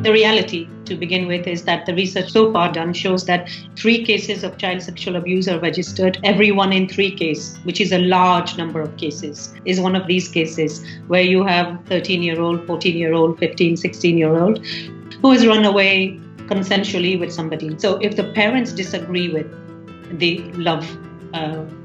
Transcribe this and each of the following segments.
The reality, to begin with, is that the research so far done shows that 3 cases of child sexual abuse are registered. Every 1 in 3 case, which is a large number of cases, is one of these cases where you have 13-year-old, 14-year-old, 15, 16-year-old who has run away consensually with somebody. So if the parents disagree with the love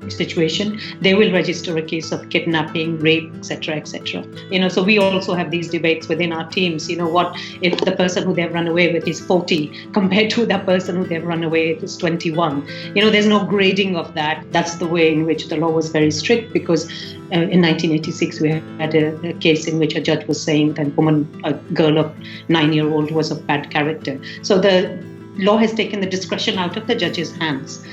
situation, they will register a case of kidnapping, rape, etc., etc. So we also have these debates within our teams. What if the person who they've run away with is 40 compared to that person who they've run away with is 21? There's no grading of that. That's the way in which the law was very strict, because in 1986 we had a case in which a judge was saying that a girl of 9-year-old was of bad character. So the law has taken the discretion out of the judge's hands,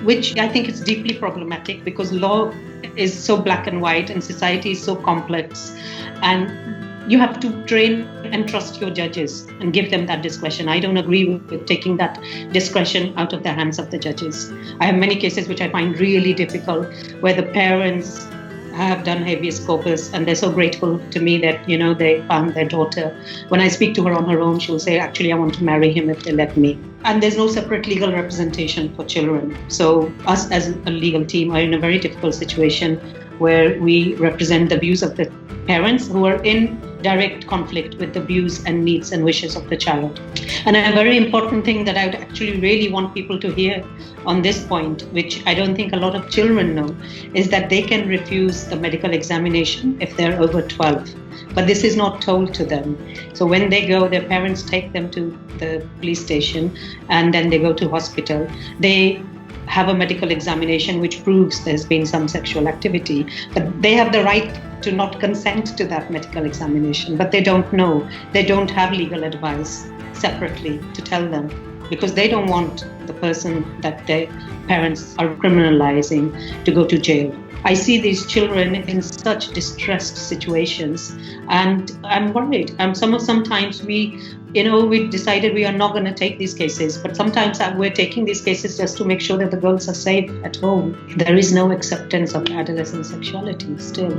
which I think is deeply problematic, because law is so black and white and society is so complex, and you have to train and trust your judges and give them that discretion. I don't agree with taking that discretion out of the hands of the judges. I have many cases which I find really difficult, where the parents have done habeas corpus and they're so grateful to me that, they found their daughter. When I speak to her on her own, she'll say, actually, I want to marry him if they let me. And there's no separate legal representation for children. So us as a legal team are in a very difficult situation where we represent the views of the parents who are in direct conflict with the views and needs and wishes of the child. And a very important thing that I would actually really want people to hear on this point, which I don't think a lot of children know, is that they can refuse the medical examination if they're over 12. But this is not told to them. So when they go, their parents take them to the police station and then they go to hospital. They have a medical examination which proves there's been some sexual activity, but they have the right to not consent to that medical examination, but they don't know. They don't have legal advice separately to tell them, because they don't want the person that their parents are criminalising to go to jail. I see these children in such distressed situations, and I'm worried. Sometimes we decided we are not going to take these cases, but sometimes we're taking these cases just to make sure that the girls are safe at home. There is no acceptance of adolescent sexuality still.